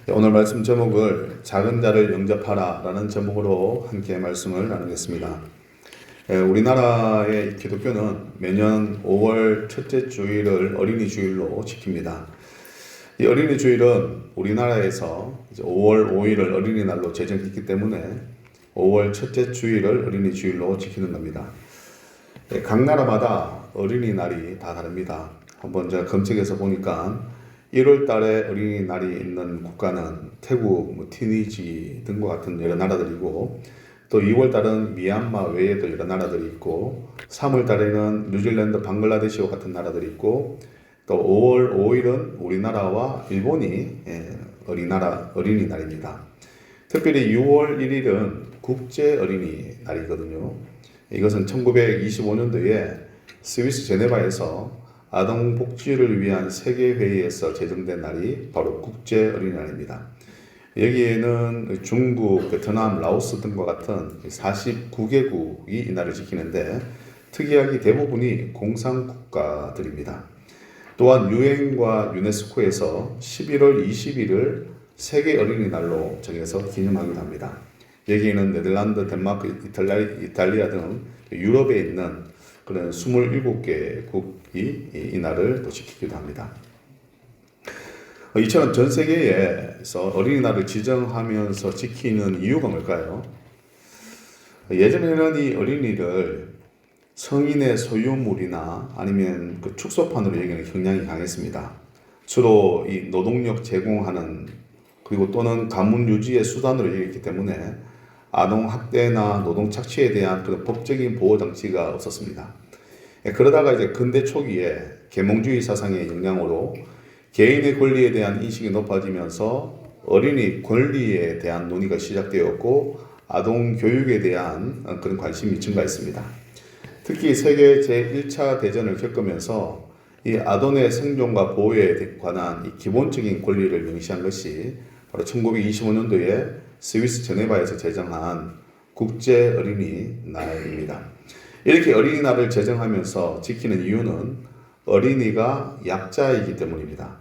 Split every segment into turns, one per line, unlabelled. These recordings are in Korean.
오늘 말씀 제목을 작은 자를 영접하라 라는 제목으로 함께 말씀을 나누겠습니다. 우리나라의 기독교는 매년 5월 첫째 주일을 어린이 주일로 지킵니다. 이 어린이 주일은 우리나라에서 5월 5일을 어린이날로 제정했기 때문에 5월 첫째 주일을 어린이 주일로 지키는 겁니다. 각 나라마다 어린이날이 다 다릅니다. 한번 제가 검색해서 보니까 1월 달에 어린이날이 있는 국가는 태국, 티니지 등과 같은 여러 나라들이고, 또 2월 달은 미얀마 외에도 여러 나라들이 있고, 3월 달에는 뉴질랜드, 방글라데시와 같은 나라들이 있고, 또 5월 5일은 우리나라와 일본이 어린이날입니다. 특별히 6월 1일은 국제 어린이날이거든요. 이것은 1925년도에 스위스 제네바에서 아동 복지를 위한 세계회의에서 제정된 날이 바로 국제 어린이날입니다. 여기에는 중국, 베트남, 라오스 등과 같은 49개국이 이 날을 지키는데, 특이하게 대부분이 공산국가들입니다. 또한 유엔과 유네스코에서 11월 20일을 세계 어린이날로 정해서 기념하기도 합니다. 여기에는 네덜란드, 덴마크, 이탈리아 등 유럽에 있는 그런 27개국이 이 날을 또 지키기도 합니다. 이처럼 전 세계에서 어린이날을 지정하면서 지키는 이유가 뭘까요? 예전에는 이 어린이를 성인의 소유물이나 아니면 그 축소판으로 여기는 경향이 강했습니다. 주로 이 노동력 제공하는, 그리고 또는 가문 유지의 수단으로 여겼기 때문에 아동 학대나 노동 착취에 대한 그런 법적인 보호 장치가 없었습니다. 그러다가 이제 근대 초기에 계몽주의 사상의 영향으로 개인의 권리에 대한 인식이 높아지면서 어린이 권리에 대한 논의가 시작되었고, 아동 교육에 대한 그런 관심이 증가했습니다. 특히 세계 제1차 대전을 겪으면서 이 아동의 생존과 보호에 관한 이 기본적인 권리를 명시한 것이 바로 1925년도에 스위스 제네바에서 제정한 국제 어린이날입니다. 이렇게 어린이날을 제정하면서 지키는 이유는 어린이가 약자이기 때문입니다.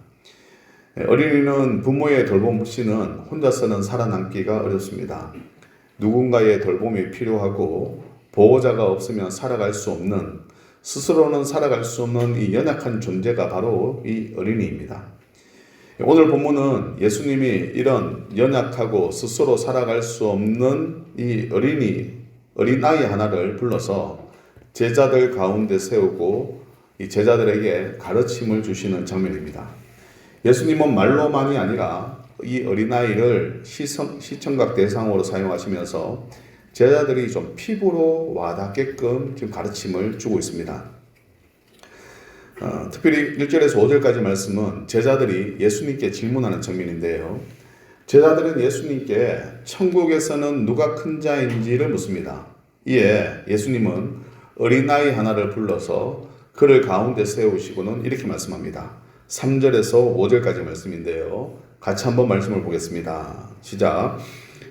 어린이는 부모의 돌봄 없이는 혼자서는 살아남기가 어렵습니다. 누군가의 돌봄이 필요하고 보호자가 없으면 살아갈 수 없는, 스스로는 살아갈 수 없는 이 연약한 존재가 바로 이 어린이입니다. 오늘 본문은 예수님이 이런 연약하고 스스로 살아갈 수 없는 이 어린아이 하나를 불러서 제자들 가운데 세우고 이 제자들에게 가르침을 주시는 장면입니다. 예수님은 말로만이 아니라 이 어린아이를 시청각 대상으로 사용하시면서 제자들이 좀 피부로 와닿게끔 지금 가르침을 주고 있습니다. 특별히 1절에서 5절까지 말씀은 제자들이 예수님께 질문하는 장면인데요. 제자들은 예수님께 천국에서는 누가 큰 자인지를 묻습니다. 이에 예수님은 어린아이 하나를 불러서 그를 가운데 세우시고는 이렇게 말씀합니다. 3절에서 5절까지 말씀인데요. 같이 한번 말씀을 보겠습니다. 시작.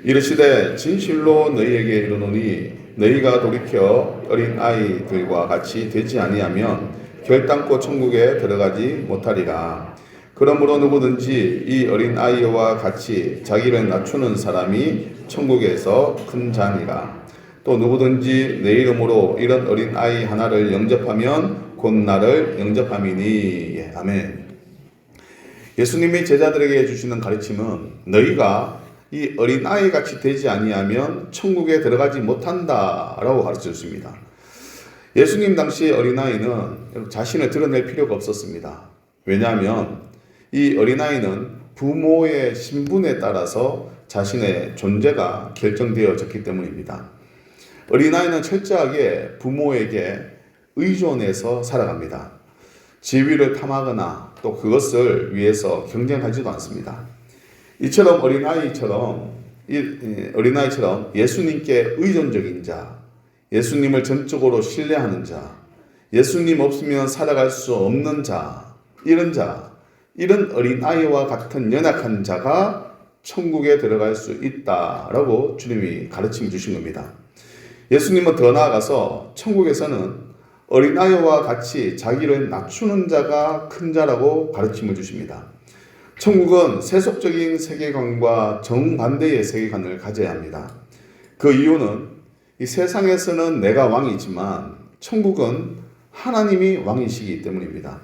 이르시되 진실로 너희에게 이르노니 너희가 돌이켜 어린아이들과 같이 되지 아니하면 결단코 천국에 들어가지 못하리라. 그러므로 누구든지 이 어린아이와 같이 자기를 낮추는 사람이 천국에서 큰 자니라. 또 누구든지 내 이름으로 이런 어린아이 하나를 영접하면 곧 나를 영접함이니. 예, 아멘. 예수님이 제자들에게 해주시는 가르침은 너희가 이 어린아이 같이 되지 아니하면 천국에 들어가지 못한다라고 가르쳐 주십니다. 예수님 당시 어린아이는 자신을 드러낼 필요가 없었습니다. 왜냐하면 이 어린아이는 부모의 신분에 따라서 자신의 존재가 결정되어졌기 때문입니다. 어린아이는 철저하게 부모에게 의존해서 살아갑니다. 지위를 탐하거나 또 그것을 위해서 경쟁하지도 않습니다. 이처럼 어린아이처럼 예수님께 의존적인 자, 예수님을 전적으로 신뢰하는 자, 예수님 없으면 살아갈 수 없는 자, 이런 어린아이와 같은 연약한 자가 천국에 들어갈 수 있다라고 주님이 가르침을 주신 겁니다. 예수님은 더 나아가서 천국에서는 어린아이와 같이 자기를 낮추는 자가 큰 자라고 가르침을 주십니다. 천국은 세속적인 세계관과 정반대의 세계관을 가져야 합니다. 그 이유는 이 세상에서는 내가 왕이지만 천국은 하나님이 왕이시기 때문입니다.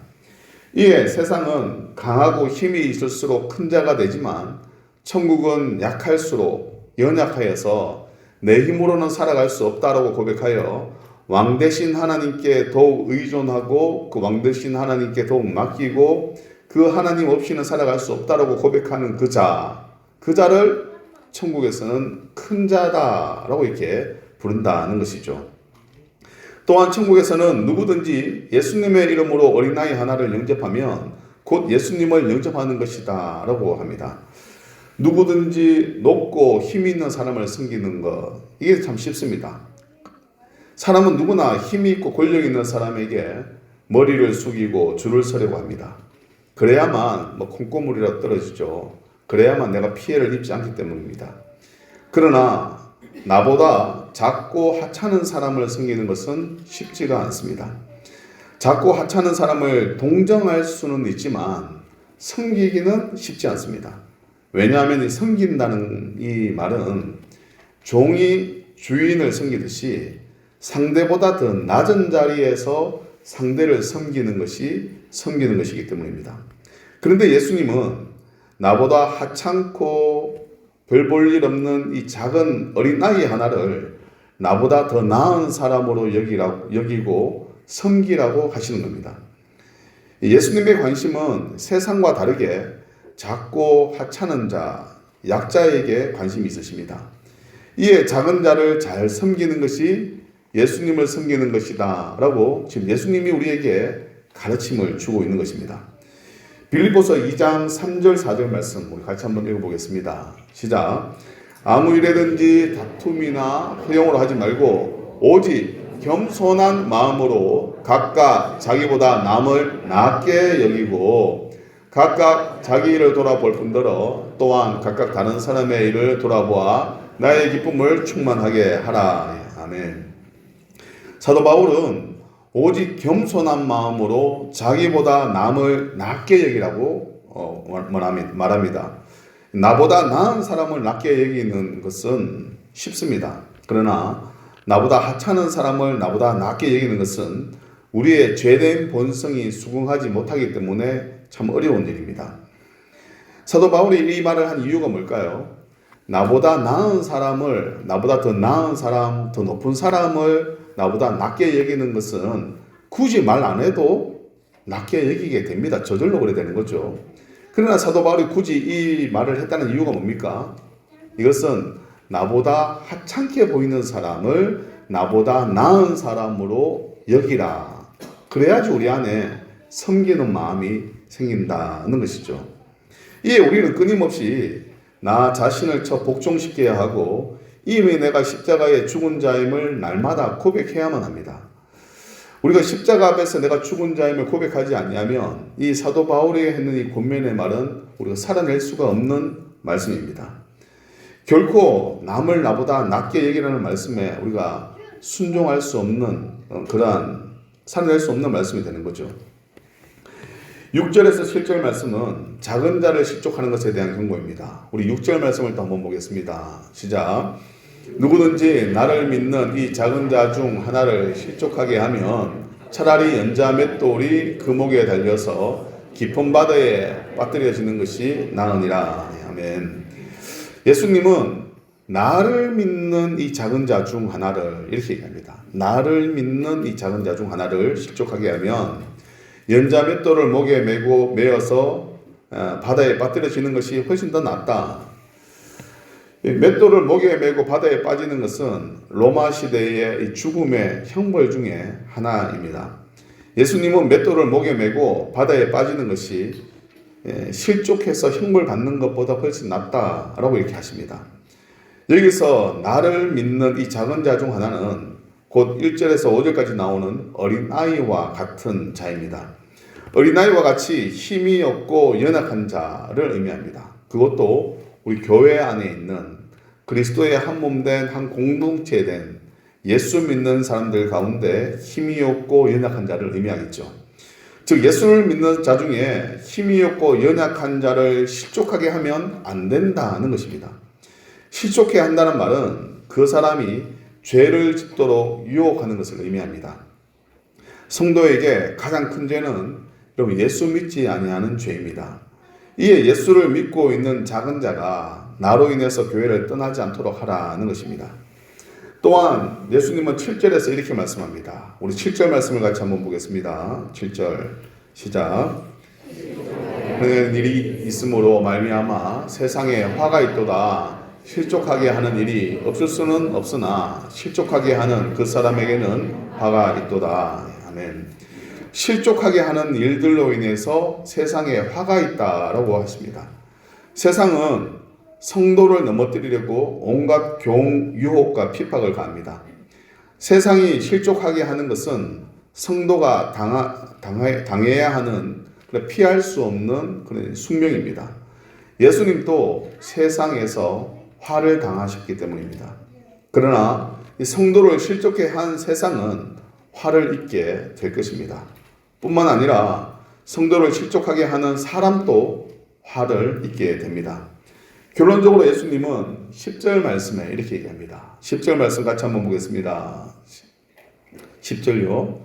이에 세상은 강하고 힘이 있을수록 큰 자가 되지만 천국은 약할수록 연약하여서 내 힘으로는 살아갈 수 없다라고 고백하여 왕 대신 하나님께 더욱 의존하고 그 왕 대신 하나님께 더욱 맡기고 그 하나님 없이는 살아갈 수 없다라고 고백하는 그 자를 천국에서는 큰 자다라고 이렇게 부른다는 것이죠. 또한 천국에서는 누구든지 예수님의 이름으로 어린아이 하나를 영접하면 곧 예수님을 영접하는 것이다 라고 합니다. 누구든지 높고 힘이 있는 사람을 섬기는 것, 이게 참 쉽습니다. 사람은 누구나 힘이 있고 권력 있는 사람에게 머리를 숙이고 줄을 서려고 합니다. 그래야만 콩고물이라 떨어지죠. 그래야만 내가 피해를 입지 않기 때문입니다. 그러나 나보다 작고 하찮은 사람을 섬기는 것은 쉽지가 않습니다. 작고 하찮은 사람을 동정할 수는 있지만 섬기기는 쉽지 않습니다. 왜냐하면 이 섬긴다는 이 말은 종이 주인을 섬기듯이 상대보다 더 낮은 자리에서 상대를 섬기는 것이기 때문입니다. 그런데 예수님은 나보다 하찮고 별 볼 일 없는 이 작은 어린아이 하나를 나보다 더 나은 사람으로 여기고 섬기라고 하시는 겁니다. 예수님의 관심은 세상과 다르게 작고 하찮은 자, 약자에게 관심이 있으십니다. 이에 작은 자를 잘 섬기는 것이 예수님을 섬기는 것이다 라고 지금 예수님이 우리에게 가르침을 주고 있는 것입니다. 빌립보서 2장 3절 4절 말씀 우리 같이 한번 읽어보겠습니다. 시작. 아무 일에든지 다툼이나 허용으로 하지 말고 오직 겸손한 마음으로 각각 자기보다 남을 낮게 여기고 각각 자기 일을 돌아볼 뿐더러 또한 각각 다른 사람의 일을 돌아보아 나의 기쁨을 충만하게 하라. 아멘. 사도 바울은 오직 겸손한 마음으로 자기보다 남을 낮게 여기라고 말합니다. 나보다 나은 사람을 낮게 여기는 것은 쉽습니다. 그러나 나보다 하찮은 사람을 나보다 낮게 여기는 것은 우리의 죄된 본성이 수긍하지 못하기 때문에 참 어려운 일입니다. 사도 바울이 이 말을 한 이유가 뭘까요? 나보다 나은 사람을, 나보다 더 나은 사람, 더 높은 사람을 나보다 낮게 여기는 것은 굳이 말 안 해도 낮게 여기게 됩니다. 저절로 그래 되는 거죠. 그러나 사도 바울이 굳이 이 말을 했다는 이유가 뭡니까? 이것은 나보다 하찮게 보이는 사람을 나보다 나은 사람으로 여기라. 그래야지 우리 안에 섬기는 마음이 생긴다는 것이죠. 이에 우리는 끊임없이 나 자신을 복종시켜야 하고 이미 내가 십자가의 죽은 자임을 날마다 고백해야만 합니다. 우리가 십자가 앞에서 내가 죽은 자임을 고백하지 않냐면 이 사도 바울이 했는 이 권면의 말은 우리가 살아낼 수가 없는 말씀입니다. 결코 남을 나보다 낮게 여기라는 말씀에 우리가 순종할 수 없는 그러한 살아낼 수 없는 말씀이 되는 거죠. 6절에서 7절 말씀은 작은 자를 실족하는 것에 대한 경고입니다. 우리 6절 말씀을 또 한번 보겠습니다. 시작. 누구든지 나를 믿는 이 작은 자 중 하나를 실족하게 하면 차라리 연자 맷돌이 그 목에 달려서 깊은 바다에 빠뜨려지는 것이 나으니라. 아멘. 예수님은 나를 믿는 이 작은 자 중 하나를 이렇게 얘기합니다. 나를 믿는 이 작은 자 중 하나를 실족하게 하면 연자 맷돌을 목에 메어서 바다에 빠뜨려지는 것이 훨씬 더 낫다. 맷돌을 목에 메고 바다에 빠지는 것은 로마 시대의 죽음의 형벌 중에 하나입니다. 예수님은 맷돌을 목에 메고 바다에 빠지는 것이 실족해서 형벌 받는 것보다 훨씬 낫다라고 이렇게 하십니다. 여기서 나를 믿는 이 작은 자 중 하나는 곧 1절에서 5절까지 나오는 어린아이와 같은 자입니다. 어린아이와 같이 힘이 없고 연약한 자를 의미합니다. 그것도 우리 교회 안에 있는 그리스도의 한 몸된 한 공동체 된 예수 믿는 사람들 가운데 힘이 없고 연약한 자를 의미하겠죠. 즉 예수를 믿는 자 중에 힘이 없고 연약한 자를 실족하게 하면 안 된다는 것입니다. 실족해 한다는 말은 그 사람이 죄를 짓도록 유혹하는 것을 의미합니다. 성도에게 가장 큰 죄는 여러분 예수 믿지 아니하는 죄입니다. 이에 예수를 믿고 있는 작은 자가 나로 인해서 교회를 떠나지 않도록 하라는 것입니다. 또한 예수님은 7절에서 이렇게 말씀합니다. 우리 7절 말씀을 같이 한번 보겠습니다. 7절 시작. 그런 일이 있으므로 말미암아 세상에 화가 있도다. 실족하게 하는 일이 없을 수는 없으나 실족하게 하는 그 사람에게는 화가 있도다. 아멘. 실족하게 하는 일들로 인해서 세상에 화가 있다라고 하십니다. 세상은 성도를 넘어뜨리려고 온갖 유혹과 핍박을 가합니다. 세상이 실족하게 하는 것은 성도가 당해야 하는 피할 수 없는 그런 숙명입니다. 예수님도 세상에서 화를 당하셨기 때문입니다. 그러나 이 성도를 실족해 한 세상은 화를 입게 될 것입니다. 뿐만 아니라 성도를 실족하게 하는 사람도 화를 입게 됩니다. 결론적으로 예수님은 10절 말씀에 이렇게 얘기합니다. 10절 말씀 같이 한번 보겠습니다. 10절요.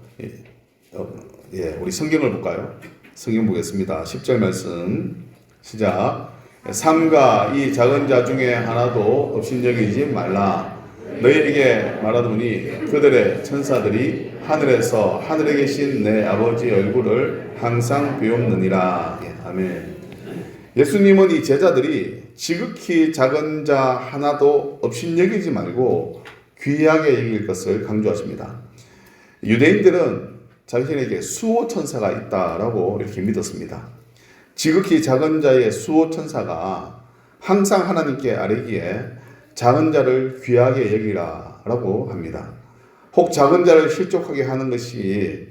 우리 성경을 볼까요? 성경 보겠습니다. 10절 말씀 시작. 삼가 이 작은 자 중에 하나도 업신여기지 말라. 너희에게 말하노니 그들의 천사들이 하늘에서 하늘에 계신 내 아버지 얼굴을 항상 비옵느니라. 아멘. 예수님은 이 제자들이 지극히 작은 자 하나도 업신여기지 말고 귀하게 여길 것을 강조하십니다. 유대인들은 자신에게 수호 천사가 있다라고 이렇게 믿었습니다. 지극히 작은 자의 수호 천사가 항상 하나님께 아뢰기에 작은 자를 귀하게 여기라라고 합니다. 혹 작은 자를 실족하게 하는 것이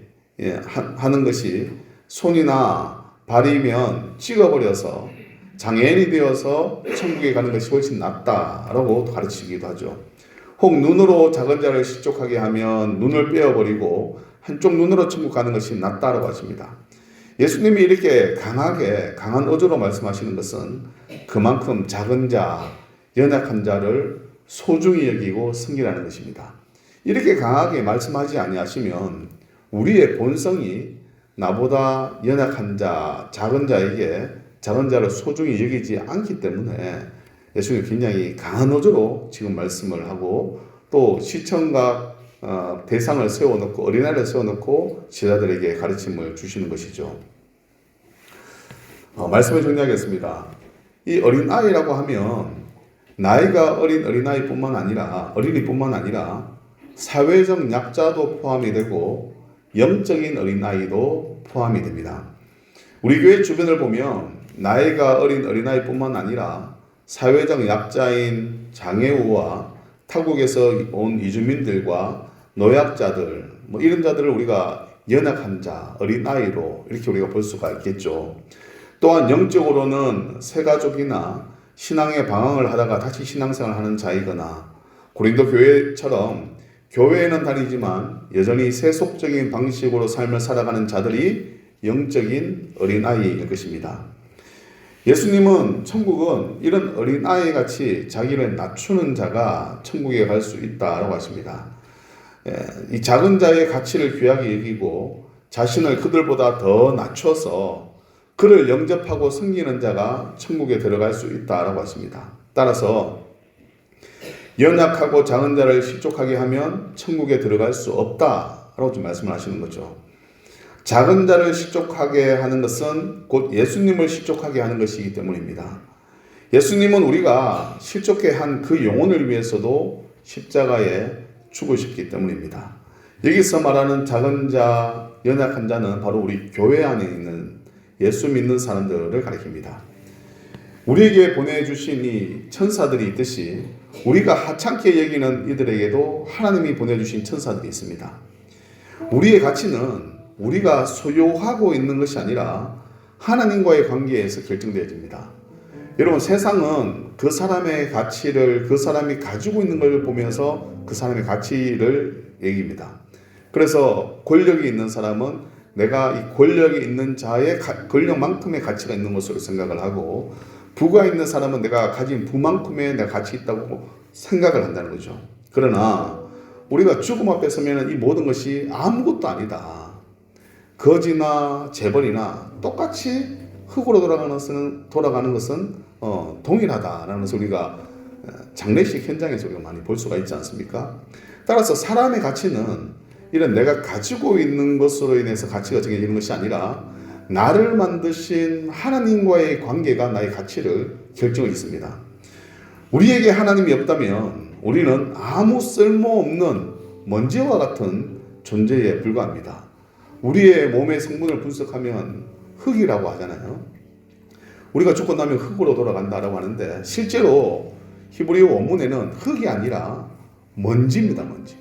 손이나 발이면 찍어버려서 장애인이 되어서 천국에 가는 것이 훨씬 낫다라고 가르치기도 하죠. 혹 눈으로 작은 자를 실족하게 하면 눈을 빼어버리고 한쪽 눈으로 천국 가는 것이 낫다라고 하십니다. 예수님이 이렇게 강한 어조로 말씀하시는 것은 그만큼 작은 자, 연약한 자를 소중히 여기고 섬기라는 것입니다. 이렇게 강하게 말씀하지 아니하시면 우리의 본성이 나보다 연약한 자, 작은 자에게 작은 자를 소중히 여기지 않기 때문에 예수님이 굉장히 강한 어조로 지금 말씀을 하고 또 시청각 대상을 세워놓고 어린아이를 세워놓고 제자들에게 가르침을 주시는 것이죠. 말씀을 정리하겠습니다. 이 어린아이라고 하면 나이가 어린 어린이뿐만 아니라 사회적 약자도 포함이 되고 영적인 어린아이도 포함이 됩니다. 우리 교회 주변을 보면 나이가 어린 어린아이뿐만 아니라 사회적 약자인 장애우와 타국에서 온 이주민들과 노약자들 이런 자들을 우리가 연약한 자, 어린아이로 이렇게 우리가 볼 수가 있겠죠. 또한 영적으로는 새가족이나 신앙의 방황을 하다가 다시 신앙생활을 하는 자이거나 고린도 교회처럼 교회에는 다니지만 여전히 세속적인 방식으로 삶을 살아가는 자들이 영적인 어린아이일 것입니다. 예수님은 천국은 이런 어린아이 같이 자기를 낮추는 자가 천국에 갈 수 있다라고 하십니다. 이 작은 자의 가치를 귀하게 여기고 자신을 그들보다 더 낮춰서 그를 영접하고 섬기는 자가 천국에 들어갈 수 있다라고 하십니다. 따라서 연약하고 작은 자를 실족하게 하면 천국에 들어갈 수 없다라고 좀 말씀을 하시는 거죠. 작은 자를 실족하게 하는 것은 곧 예수님을 실족하게 하는 것이기 때문입니다. 예수님은 우리가 실족해 한 그 영혼을 위해서도 십자가에 죽으셨기 때문입니다. 여기서 말하는 작은 자, 연약한 자는 바로 우리 교회 안에 있는 예수 믿는 사람들을 가리킵니다. 우리에게 보내주신 이 천사들이 있듯이 우리가 하찮게 여기는 이들에게도 하나님이 보내주신 천사들이 있습니다. 우리의 가치는 우리가 소유하고 있는 것이 아니라 하나님과의 관계에서 결정되어집니다. 여러분, 세상은 그 사람의 가치를 그 사람이 가지고 있는 걸 보면서 그 사람의 가치를 얘기합니다. 그래서 권력이 있는 사람은 내가 이 권력에 있는 자의 권력만큼의 가치가 있는 것으로 생각을 하고, 부가 있는 사람은 내가 가진 부만큼의 내가 가치 있다고 생각을 한다는 거죠. 그러나 우리가 죽음 앞에 서면 이 모든 것이 아무것도 아니다. 거지나 재벌이나 똑같이 흙으로 돌아가는 것은 동일하다라는 것을 우리가 장례식 현장에서 우리가 많이 볼 수가 있지 않습니까? 따라서 사람의 가치는 이런 내가 가지고 있는 것으로 인해서 가치가 정해지는 것이 아니라 나를 만드신 하나님과의 관계가 나의 가치를 결정을 짓습니다. 우리에게 하나님이 없다면 우리는 아무 쓸모없는 먼지와 같은 존재에 불과합니다. 우리의 몸의 성분을 분석하면 흙이라고 하잖아요. 우리가 죽고 나면 흙으로 돌아간다라고 하는데, 실제로 히브리어 원문에는 흙이 아니라 먼지입니다. 먼지.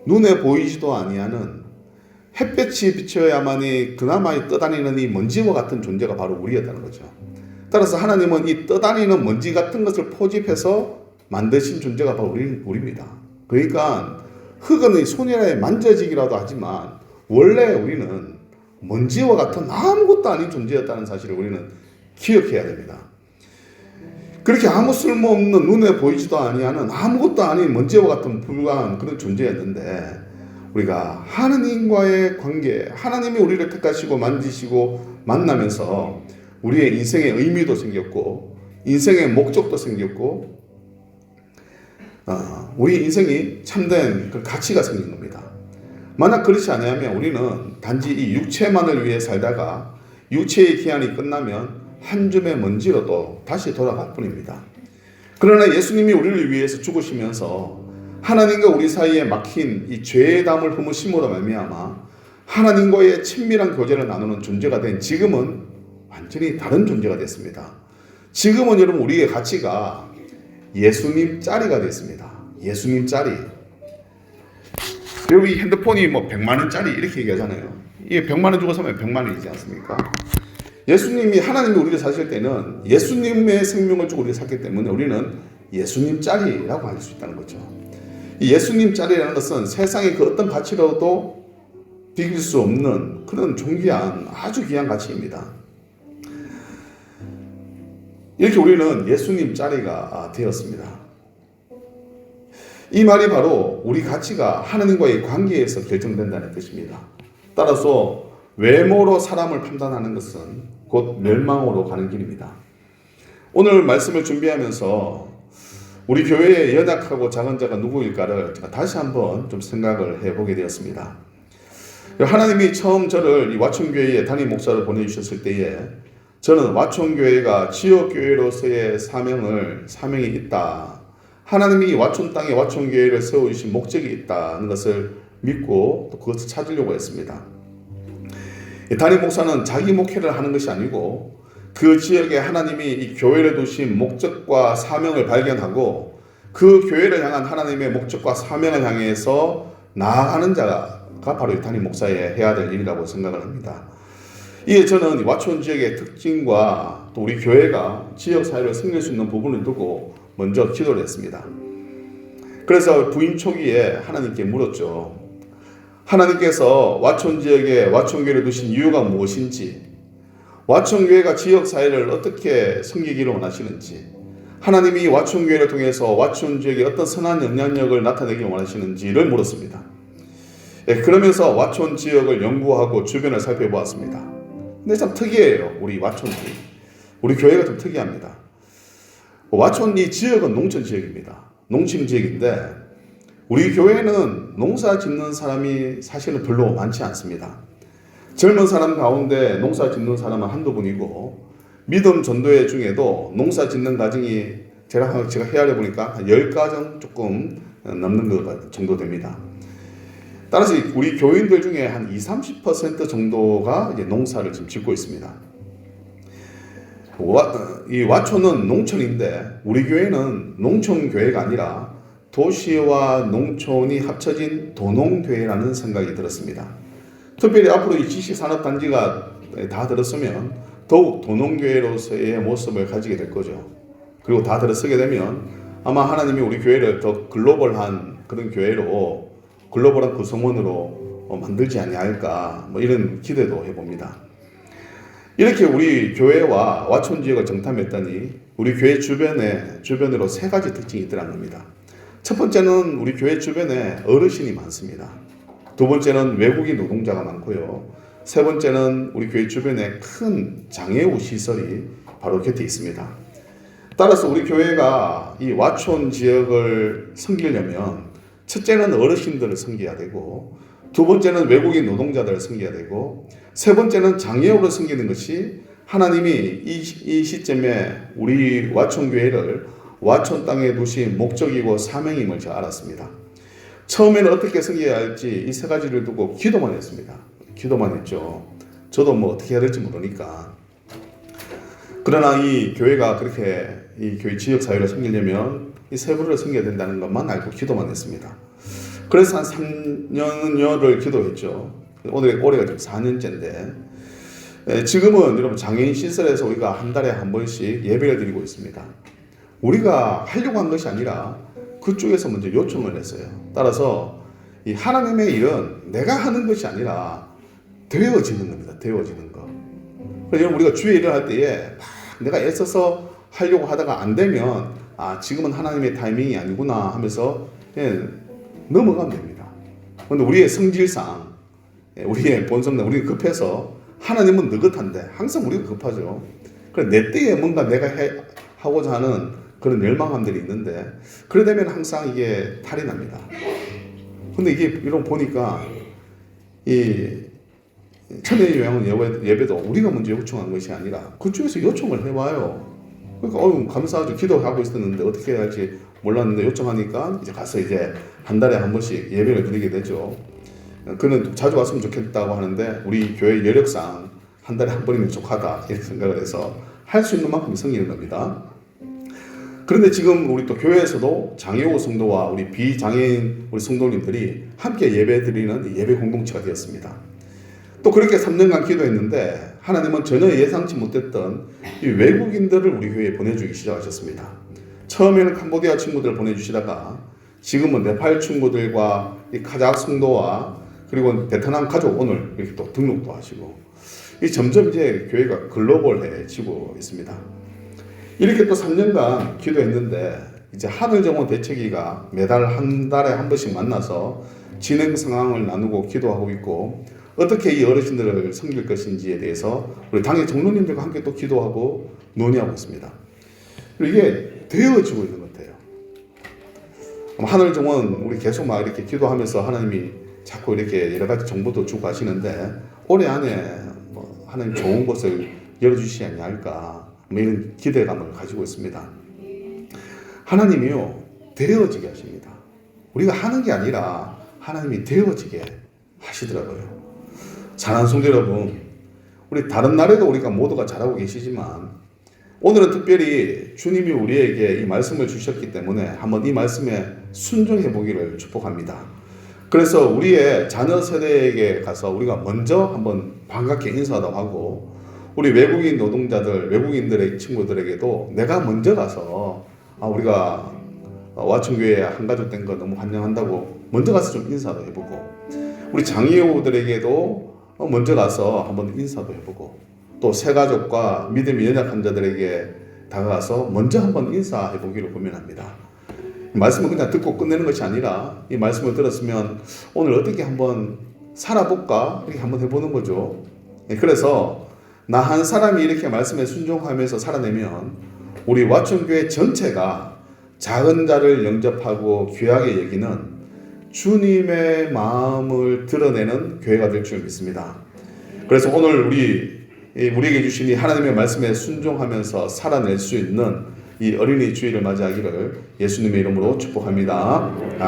눈에 보이지도 아니하는, 햇볕이 비쳐야만이 그나마 떠다니는 이 먼지와 같은 존재가 바로 우리였다는 거죠. 따라서 하나님은 이 떠다니는 먼지 같은 것을 포집해서 만드신 존재가 바로 우리입니다. 그러니까 흙은 손이라에 만져지기라도 하지만 원래 우리는 먼지와 같은 아무것도 아닌 존재였다는 사실을 우리는 기억해야 됩니다. 그렇게 아무 쓸모없는, 눈에 보이지도 아니하는 아무것도 아닌 먼지와 같은 불과한 그런 존재였는데, 우리가 하나님과의 관계, 하나님이 우리를 택하시고 만드시고 만나면서 우리의 인생의 의미도 생겼고 인생의 목적도 생겼고 우리 인생이 참된 그 가치가 생긴 겁니다. 만약 그렇지 않으면 우리는 단지 이 육체만을 위해 살다가 육체의 기한이 끝나면 한 줌의 먼지로 또 다시 돌아갈 뿐입니다. 그러나 예수님이 우리를 위해서 죽으시면서 하나님과 우리 사이에 막힌 이 죄의 담을 품으심으로 말미암아 하나님과의 친밀한 교제를 나누는 존재가 된 지금은 완전히 다른 존재가 됐습니다. 지금은 여러분 우리의 가치가 예수님 짜리가 됐습니다. 예수님 짜리. 여러분 이 핸드폰이 뭐 100만 원짜리 이렇게 얘기하잖아요. 이게 100만 원 주고 사면 100만 원이지 않습니까? 예수님이, 하나님이 우리를 사실 때는 예수님의 생명을 주고 우리를 샀기 때문에 우리는 예수님 짜리라고 할 수 있다는 거죠. 이 예수님 짜리라는 것은 세상의 그 어떤 가치로도 비길 수 없는 그런 존귀한 아주 귀한 가치입니다. 이렇게 우리는 예수님 짜리가 되었습니다. 이 말이 바로 우리 가치가 하나님과의 관계에서 결정된다는 뜻입니다. 따라서 외모로 사람을 판단하는 것은 곧 멸망으로 가는 길입니다. 오늘 말씀을 준비하면서 우리 교회의 연약하고 작은 자가 누구일까를 제가 다시 한번 좀 생각을 해보게 되었습니다. 하나님이 처음 저를 이 와촌교회에 담임 목사를 보내주셨을 때에 저는 와촌교회가 지역교회로서의 사명이 있다. 하나님이 와촌 땅에 와촌교회를 세우신 목적이 있다는 것을 믿고 또 그것을 찾으려고 했습니다. 담임 목사는 자기 목회를 하는 것이 아니고 그 지역에 하나님이 이 교회를 두신 목적과 사명을 발견하고 그 교회를 향한 하나님의 목적과 사명을 향해서 나아가는 자가 바로 이 담임 목사의 해야 될 일이라고 생각을 합니다. 이에 저는 와촌 지역의 특징과 또 우리 교회가 지역 사회를 섬길 수 있는 부분을 두고 먼저 기도를 했습니다. 그래서 부임 초기에 하나님께 물었죠. 하나님께서 와촌 지역에 와촌교회를 두신 이유가 무엇인지, 와촌교회가 지역 사회를 어떻게 섬기기를 원하시는지, 하나님이 와촌교회를 통해서 와촌 지역에 어떤 선한 영향력을 나타내기를 원하시는지를 물었습니다. 그러면서 와촌 지역을 연구하고 주변을 살펴보았습니다. 근데 참 특이해요. 우리 와촌이. 우리 교회가 좀 특이합니다. 와촌 이 지역은 농촌 지역입니다. 농촌 지역인데 우리 교회는 농사 짓는 사람이 사실은 별로 많지 않습니다. 젊은 사람 가운데 농사 짓는 사람은 한두 분이고 믿음 전도회 중에도 농사 짓는 가정이 제가 헤아려 보니까 한 10가정 조금 넘는 것 정도 됩니다. 따라서 우리 교인들 중에 한 20-30% 정도가 이제 농사를 지금 짓고 있습니다. 이 와촌은 농촌인데 우리 교회는 농촌교회가 아니라 도시와 농촌이 합쳐진 도농교회라는 생각이 들었습니다. 특별히 앞으로 이 지식산업단지가 다 들었으면 더욱 도농교회로서의 모습을 가지게 될 거죠. 그리고 다 들어서게 되면 아마 하나님이 우리 교회를 더 글로벌한 그런 교회로, 글로벌한 구성원으로 만들지 아니할까 이런 기대도 해봅니다. 이렇게 우리 교회와 와촌 지역을 정탐했더니 우리 교회 주변으로 세 가지 특징이 있더라는 겁니다. 첫 번째는 우리 교회 주변에 어르신이 많습니다. 두 번째는 외국인 노동자가 많고요. 세 번째는 우리 교회 주변에 큰 장애우 시설이 바로 곁에 있습니다. 따라서 우리 교회가 이 와촌 지역을 섬기려면 첫째는 어르신들을 섬겨야 되고, 두 번째는 외국인 노동자들을 섬겨야 되고, 세 번째는 장애우를 섬기는 것이 하나님이 이 시점에 우리 와촌교회를 와촌 땅에 두신 목적이고 사명임을 제가 알았습니다. 처음에는 어떻게 섬겨야 할지 이 세 가지를 두고 기도만 했습니다. 기도만 했죠. 저도 어떻게 해야 될지 모르니까. 그러나 이 교회가 그렇게 이 교회 지역사회를 섬기려면 이 세 부를 섬겨야 된다는 것만 알고 기도만 했습니다. 그래서 한 3년여를 기도했죠. 올해가 지금 4년째인데, 지금은 여러분 장애인 시설에서 우리가 한 달에 한 번씩 예배를 드리고 있습니다. 우리가 하려고 한 것이 아니라 그쪽에서 먼저 요청을 했어요. 따라서 이 하나님의 일은 내가 하는 것이 아니라 되어지는 겁니다. 되어지는 거. 그래서 우리가 주의 일을 할 때에 막 내가 애써서 하려고 하다가 안 되면 지금은 하나님의 타이밍이 아니구나 하면서 넘어가면 됩니다. 그런데 우리의 성질상, 우리의 본성상 우리는 급해서, 하나님은 느긋한데 항상 우리가 급하죠. 그래 내 때에 뭔가 내가 하고자 하는 그런 열망함들이 있는데, 그러다면 항상 이게 탈이 납니다. 근데 이게 이런 보니까 이 천의 요양원 예배도 우리가 먼저 요청한 것이 아니라 그쪽에서 요청을 해와요. 그러니까 감사하죠. 기도하고 있었는데 어떻게 해야 할지 몰랐는데 요청하니까 이제 가서 이제 한 달에 한 번씩 예배를 드리게 되죠. 그는 자주 왔으면 좋겠다고 하는데 우리 교회 여력상 한 달에 한 번이면 족하다 이렇게 생각을 해서 할 수 있는 만큼 섬기는 겁니다. 그런데 지금 우리 또 교회에서도 장애우 성도와 우리 비장애인 우리 성도님들이 함께 예배 드리는 예배 공동체가 되었습니다. 또 그렇게 3년간 기도했는데 하나님은 전혀 예상치 못했던 이 외국인들을 우리 교회에 보내주기 시작하셨습니다. 처음에는 캄보디아 친구들을 보내주시다가 지금은 네팔 친구들과 이 카자흐 성도와 그리고 베트남 가족 오늘 이렇게 또 등록도 하시고, 이 점점 이제 교회가 글로벌해지고 있습니다. 이렇게 또 3년간 기도했는데 이제 하늘정원 대책위가 매달 한 달에 한 번씩 만나서 진행 상황을 나누고 기도하고 있고, 어떻게 이 어르신들을 섬길 것인지에 대해서 우리 당의 장로님들과 함께 또 기도하고 논의하고 있습니다. 그리고 이게 되어지고 있는 것 같아요. 하늘정원 우리 계속 막 이렇게 기도하면서 하나님이 자꾸 이렇게 여러 가지 정보도 주고 하시는데 올해 안에 하나님 좋은 곳을 열어주시지 않을까 이런 기대감을 가지고 있습니다. 하나님이요 되어지게 하십니다. 우리가 하는 게 아니라 하나님이 되어지게 하시더라고요. 사랑하는 성도 여러분, 우리 다른 날에도 우리가 모두가 잘하고 계시지만 오늘은 특별히 주님이 우리에게 이 말씀을 주셨기 때문에 한번 이 말씀에 순종해 보기를 축복합니다. 그래서 우리의 자녀 세대에게 가서 우리가 먼저 한번 반갑게 인사하다고 하고, 우리 외국인 노동자들, 외국인들의 친구들에게도 내가 먼저 가서 우리가 와촌교회 한가족 된 거 너무 환영한다고 먼저 가서 좀 인사도 해보고, 우리 장애우들에게도 먼저 가서 한번 인사도 해보고, 또 새가족과 믿음이 연약한 자들에게 다가가서 먼저 한번 인사해보기를 고민합니다. 이 말씀을 그냥 듣고 끝내는 것이 아니라 이 말씀을 들었으면 오늘 어떻게 한번 살아볼까 이렇게 한번 해보는 거죠. 그래서 나 한 사람이 이렇게 말씀에 순종하면서 살아내면 우리 와촌교회 전체가 작은 자를 영접하고 귀하게 여기는 주님의 마음을 드러내는 교회가 될 줄 믿습니다. 그래서 오늘 우리에게 주신 이 하나님의 말씀에 순종하면서 살아낼 수 있는 이 어린이 주일을 맞이하기를 예수님의 이름으로 축복합니다.